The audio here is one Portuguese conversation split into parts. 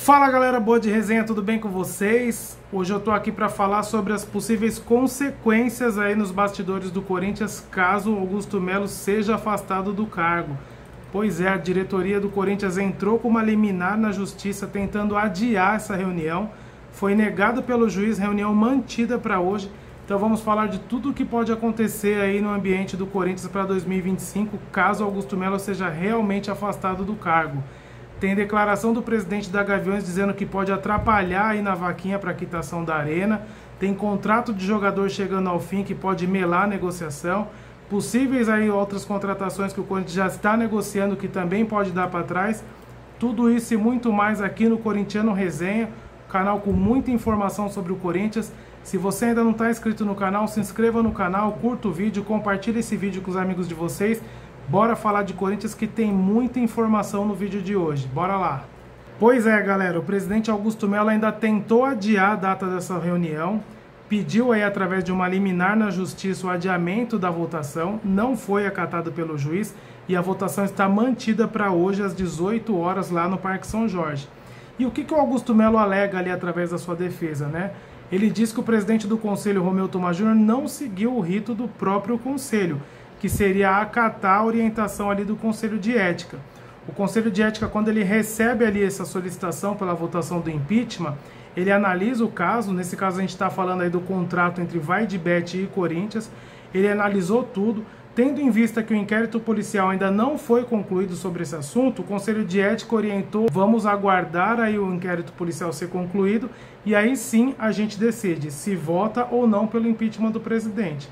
Fala galera boa de resenha, tudo bem com vocês? Hoje eu tô aqui para falar sobre as possíveis consequências aí nos bastidores do Corinthians caso Augusto Melo seja afastado do cargo. Pois é, a diretoria do Corinthians entrou com uma liminar na justiça tentando adiar essa reunião. Foi negado pelo juiz, reunião mantida para hoje. Então vamos falar de tudo o que pode acontecer aí no ambiente do Corinthians para 2025 caso Augusto Melo seja realmente afastado do cargo. Tem declaração do presidente da Gaviões dizendo que pode atrapalhar aí na vaquinha para quitação da arena. Tem contrato de jogador chegando ao fim que pode melar a negociação. Possíveis aí outras contratações que o Corinthians já está negociando que também pode dar para trás. Tudo isso e muito mais aqui no Corintiano Resenha, canal com muita informação sobre o Corinthians. Se você ainda não está inscrito no canal, se inscreva no canal, curta o vídeo, compartilhe esse vídeo com os amigos de vocês. Bora falar de Corinthians que tem muita informação no vídeo de hoje. Bora lá! Pois é, galera, o presidente Augusto Melo ainda tentou adiar a data dessa reunião, pediu aí através de uma liminar na justiça o adiamento da votação, não foi acatado pelo juiz e a votação está mantida para hoje às 18 horas lá no Parque São Jorge. E o que o Augusto Melo alega ali através da sua defesa, né? Ele diz que o presidente do conselho, Romeu Thoma Júnior, não seguiu o rito do próprio conselho, que seria acatar a orientação ali do Conselho de Ética. O Conselho de Ética, quando ele recebe ali essa solicitação pela votação do impeachment, ele analisa o caso, nesse caso a gente está falando aí do contrato entre Vaidbet e Corinthians, ele analisou tudo, tendo em vista que o inquérito policial ainda não foi concluído sobre esse assunto, o Conselho de Ética orientou, vamos aguardar aí o inquérito policial ser concluído, e aí sim a gente decide se vota ou não pelo impeachment do presidente.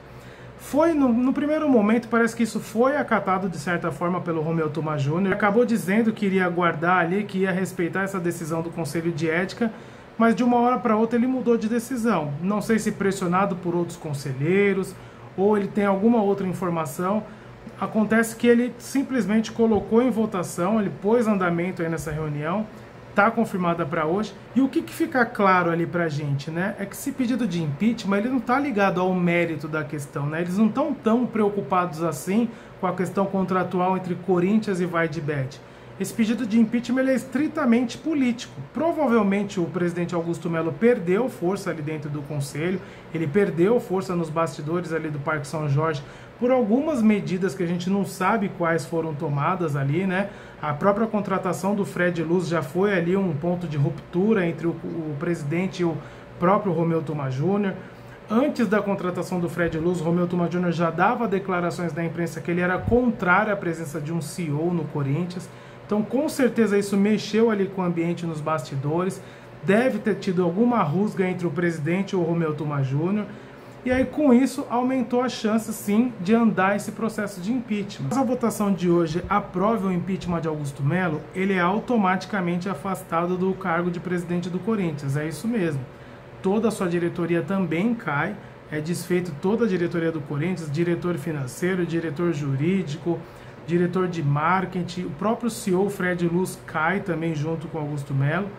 Foi no primeiro momento, parece que isso foi acatado de certa forma pelo Romeu Thoma Júnior. Acabou dizendo que iria aguardar ali, que ia respeitar essa decisão do Conselho de Ética, mas de uma hora para outra ele mudou de decisão. Não sei se pressionado por outros conselheiros ou ele tem alguma outra informação. Acontece que ele simplesmente colocou em votação, ele pôs andamento aí nessa reunião, está confirmada para hoje. E o que fica claro ali para a gente, né? É que esse pedido de impeachment ele não está ligado ao mérito da questão, né? Eles não estão tão preocupados assim com a questão contratual entre Corinthians e Vaidbet. Esse pedido de impeachment ele é estritamente político. Provavelmente o presidente Augusto Melo perdeu força ali dentro do conselho, ele perdeu força nos bastidores ali do Parque São Jorge por algumas medidas que a gente não sabe quais foram tomadas ali, né? A própria contratação do Fred Luz já foi ali um ponto de ruptura entre o presidente e o próprio Romeu Thoma Júnior. Antes da contratação do Fred Luz, o Romeu Thoma Júnior já dava declarações na imprensa que ele era contrário à presença de um CEO no Corinthians. Então, com certeza, isso mexeu ali com o ambiente nos bastidores. Deve ter tido alguma rusga entre o presidente e o Romeu Thoma Júnior. E aí, com isso, aumentou a chance, sim, de andar esse processo de impeachment. Se a votação de hoje aprove o impeachment de Augusto Melo, ele é automaticamente afastado do cargo de presidente do Corinthians. É isso mesmo. Toda a sua diretoria também cai. É desfeito toda a diretoria do Corinthians, diretor financeiro, diretor jurídico, diretor de marketing, o próprio CEO Fred Luz cai também junto com Augusto Melo.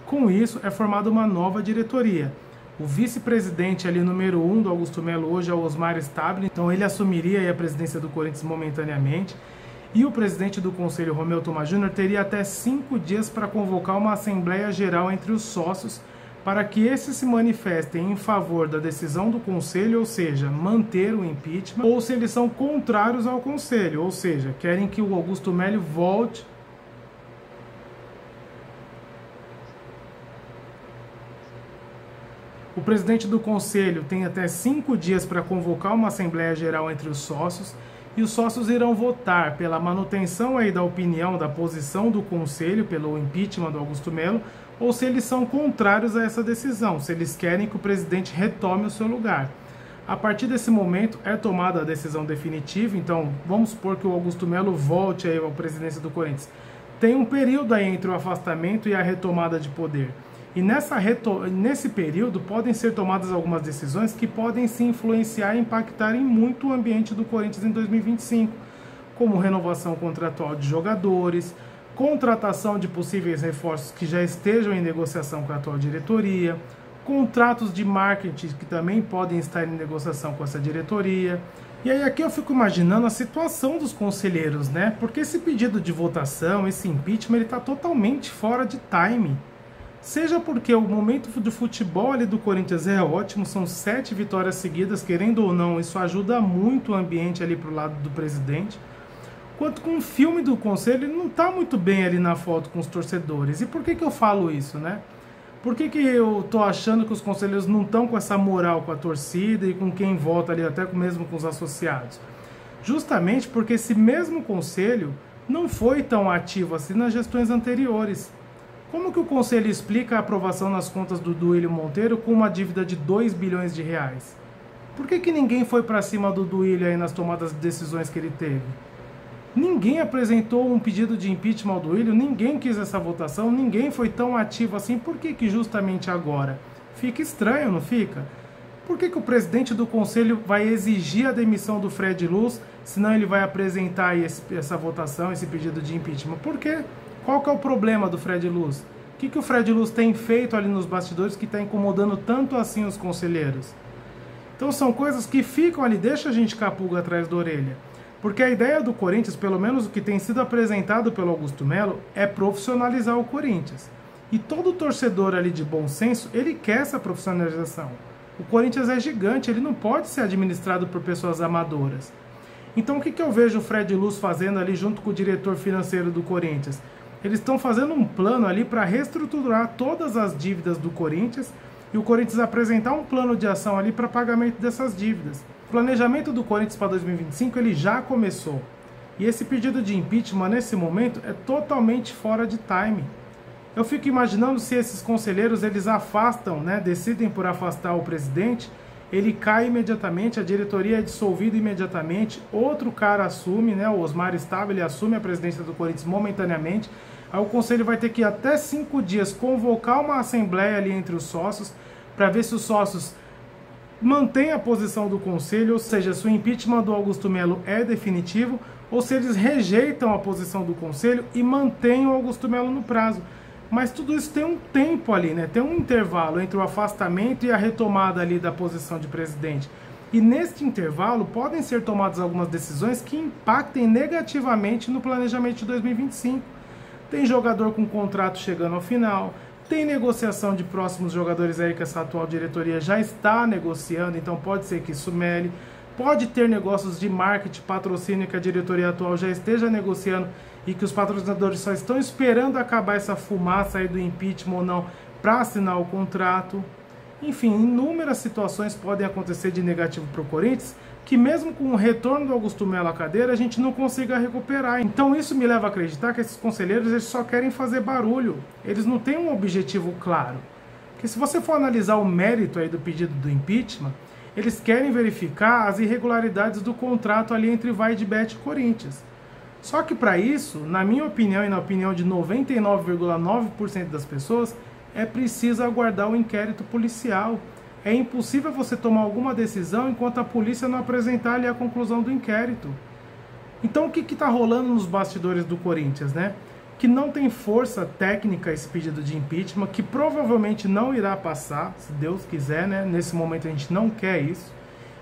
Com isso, é formada uma nova diretoria. O vice-presidente ali, número 1 do Augusto Melo hoje é o Osmar Stabile, então ele assumiria aí a presidência do Corinthians momentaneamente. E o presidente do conselho, Romeu Thoma Júnior, teria até 5 dias para convocar uma assembleia geral entre os sócios para que esses se manifestem em favor da decisão do conselho, ou seja, manter o impeachment, ou se eles são contrários ao conselho, ou seja, querem que o Augusto Melo volte. O presidente do conselho tem até 5 dias para convocar uma assembleia geral entre os sócios e os sócios irão votar pela manutenção aí da opinião, da posição do conselho pelo impeachment do Augusto Melo ou se eles são contrários a essa decisão, se eles querem que o presidente retome o seu lugar. A partir desse momento é tomada a decisão definitiva, então vamos supor que o Augusto Melo volte aí à presidência do Corinthians. Tem um período aí entre o afastamento e a retomada de poder. E nesse período podem ser tomadas algumas decisões que podem se influenciar e impactarem muito o ambiente do Corinthians em 2025, como renovação contratual de jogadores, contratação de possíveis reforços que já estejam em negociação com a atual diretoria, contratos de marketing que também podem estar em negociação com essa diretoria. E aí aqui eu fico imaginando a situação dos conselheiros, né? Porque esse pedido de votação, esse impeachment, ele está totalmente fora de time. Seja porque o momento de futebol ali do Corinthians é ótimo, são 7 vitórias seguidas, querendo ou não, isso ajuda muito o ambiente ali pro lado do presidente. Quanto com o filme do Conselho, ele não está muito bem ali na foto com os torcedores. E por que eu falo isso, né? Por que eu tô achando que os conselheiros não estão com essa moral com a torcida e com quem vota ali, até mesmo com os associados? Justamente porque esse mesmo conselho não foi tão ativo assim nas gestões anteriores. Como que o conselho explica a aprovação nas contas do Duílio Monteiro com uma dívida de 2 bilhões de reais? Por que ninguém foi para cima do Duílio aí nas tomadas de decisões que ele teve? Ninguém apresentou um pedido de impeachment ao Duílio, ninguém quis essa votação, ninguém foi tão ativo assim. Por que justamente agora? Fica estranho, não fica? Por que o presidente do conselho vai exigir a demissão do Fred Luz, senão ele vai apresentar essa votação, esse pedido de impeachment? Por quê? Qual que é o problema do Fred Luz? O que o Fred Luz tem feito ali nos bastidores que está incomodando tanto assim os conselheiros? Então são coisas que ficam ali, deixa a gente com a pulga atrás da orelha. Porque a ideia do Corinthians, pelo menos o que tem sido apresentado pelo Augusto Melo, é profissionalizar o Corinthians. E todo torcedor ali de bom senso, ele quer essa profissionalização. O Corinthians é gigante, ele não pode ser administrado por pessoas amadoras. Então o que eu vejo o Fred Luz fazendo ali junto com o diretor financeiro do Corinthians? Eles estão fazendo um plano ali para reestruturar todas as dívidas do Corinthians e o Corinthians apresentar um plano de ação ali para pagamento dessas dívidas. O planejamento do Corinthians para 2025 ele já começou. E esse pedido de impeachment nesse momento é totalmente fora de time. Eu fico imaginando se esses conselheiros eles afastam, né, decidem por afastar o presidente, ele cai imediatamente, a diretoria é dissolvida imediatamente, outro cara assume, né, o Osmar Stava, ele assume a presidência do Corinthians momentaneamente, aí o conselho vai ter que até 5 dias convocar uma assembleia ali entre os sócios, para ver se os sócios mantém a posição do conselho, ou seja, se o impeachment do Augusto Melo é definitivo, ou se eles rejeitam a posição do conselho e mantêm o Augusto Melo no prazo. Mas tudo isso tem um tempo ali, né? Tem um intervalo entre o afastamento e a retomada ali da posição de presidente. E neste intervalo podem ser tomadas algumas decisões que impactem negativamente no planejamento de 2025. Tem jogador com contrato chegando ao final, tem negociação de próximos jogadores aí que essa atual diretoria já está negociando, então pode ser que isso mele. Pode ter negócios de marketing, patrocínio que a diretoria atual já esteja negociando e que os patrocinadores só estão esperando acabar essa fumaça aí do impeachment ou não para assinar o contrato. Enfim, inúmeras situações podem acontecer de negativo para o Corinthians, que mesmo com o retorno do Augusto Melo à cadeira, a gente não consiga recuperar. Então isso me leva a acreditar que esses conselheiros eles só querem fazer barulho. Eles não têm um objetivo claro. Porque se você for analisar o mérito aí do pedido do impeachment, eles querem verificar as irregularidades do contrato ali entre Vaidbet e Corinthians. Só que para isso, na minha opinião e na opinião de 99,9% das pessoas, é preciso aguardar o inquérito policial. É impossível você tomar alguma decisão enquanto a polícia não apresentar ali a conclusão do inquérito. Então o que está rolando nos bastidores do Corinthians, né? Que não tem força técnica esse pedido de impeachment, que provavelmente não irá passar, se Deus quiser, né? Nesse momento a gente não quer isso.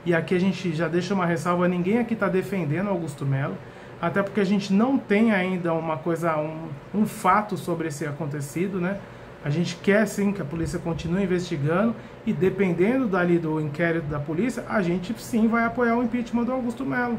E aqui a gente já deixa uma ressalva, ninguém aqui está defendendo Augusto Melo, até porque a gente não tem ainda um fato sobre esse acontecido, né? A gente quer sim que a polícia continue investigando e dependendo dali do inquérito da polícia, a gente sim vai apoiar o impeachment do Augusto Melo.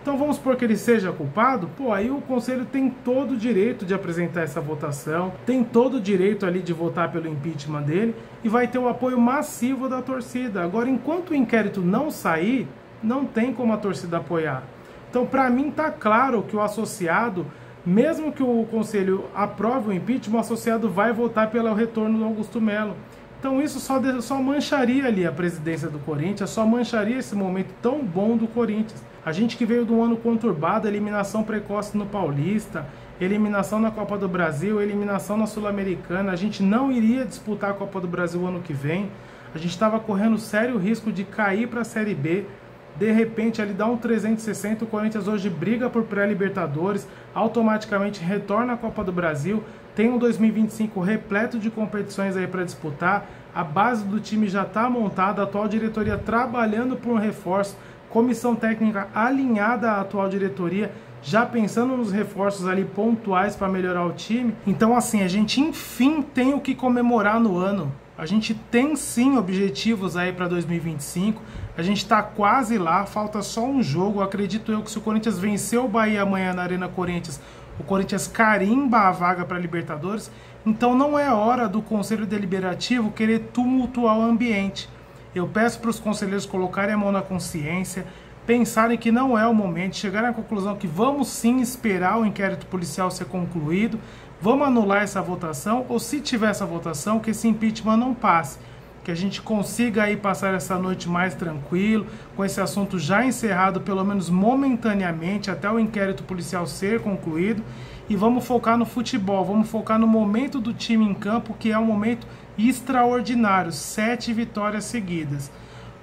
Então vamos supor que ele seja culpado, pô, aí o conselho tem todo o direito de apresentar essa votação, tem todo o direito ali de votar pelo impeachment dele e vai ter o apoio massivo da torcida. Agora, enquanto o inquérito não sair, não tem como a torcida apoiar. Então, para mim, tá claro que o associado, mesmo que o conselho aprove o impeachment, o associado vai votar pelo retorno do Augusto Melo. Então isso só mancharia ali a presidência do Corinthians, só mancharia esse momento tão bom do Corinthians. A gente que veio de um ano conturbado, eliminação precoce no Paulista, eliminação na Copa do Brasil, eliminação na Sul-Americana, a gente não iria disputar a Copa do Brasil ano que vem, a gente estava correndo sério risco de cair para a Série B. De repente ele dá um 360, o Corinthians hoje briga por pré-libertadores, automaticamente retorna à Copa do Brasil, tem um 2025 repleto de competições aí para disputar, a base do time já está montada, a atual diretoria trabalhando por um reforço, comissão técnica alinhada à atual diretoria, já pensando nos reforços ali pontuais para melhorar o time. Então assim, a gente enfim tem o que comemorar no ano. A gente tem sim objetivos aí para 2025, a gente está quase lá, falta só um jogo. Acredito eu que se o Corinthians vencer o Bahia amanhã na Arena Corinthians, o Corinthians carimba a vaga para a Libertadores. Então não é hora do Conselho Deliberativo querer tumultuar o ambiente. Eu peço para os conselheiros colocarem a mão na consciência, pensarem que não é o momento, chegarem à conclusão que vamos sim esperar o inquérito policial ser concluído, vamos anular essa votação, ou se tiver essa votação, que esse impeachment não passe, que a gente consiga aí passar essa noite mais tranquilo, com esse assunto já encerrado, pelo menos momentaneamente, até o inquérito policial ser concluído, e vamos focar no futebol, vamos focar no momento do time em campo, que é um momento extraordinário, 7 vitórias seguidas.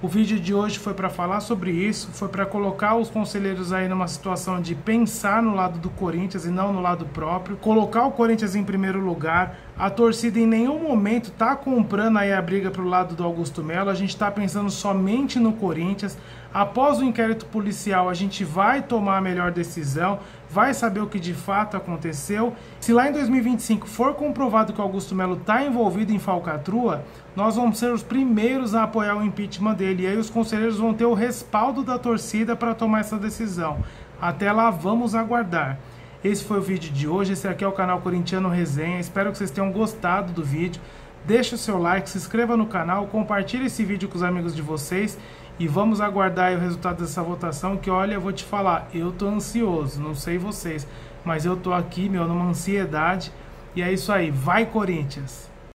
O vídeo de hoje foi para falar sobre isso, foi para colocar os conselheiros aí numa situação de pensar no lado do Corinthians e não no lado próprio, colocar o Corinthians em primeiro lugar. A torcida em nenhum momento está comprando aí a briga para o lado do Augusto Melo, a gente está pensando somente no Corinthians. Após o inquérito policial, a gente vai tomar a melhor decisão, vai saber o que de fato aconteceu. Se lá em 2025 for comprovado que o Augusto Melo está envolvido em falcatrua, nós vamos ser os primeiros a apoiar o impeachment dele. E aí os conselheiros vão ter o respaldo da torcida para tomar essa decisão. Até lá, vamos aguardar. Esse foi o vídeo de hoje, esse aqui é o canal Corintiano Resenha. Espero que vocês tenham gostado do vídeo. Deixe o seu like, se inscreva no canal, compartilhe esse vídeo com os amigos de vocês. E vamos aguardar aí o resultado dessa votação, que olha, eu vou te falar, eu tô ansioso, não sei vocês, mas eu tô aqui, numa ansiedade. E é isso aí, vai Corinthians!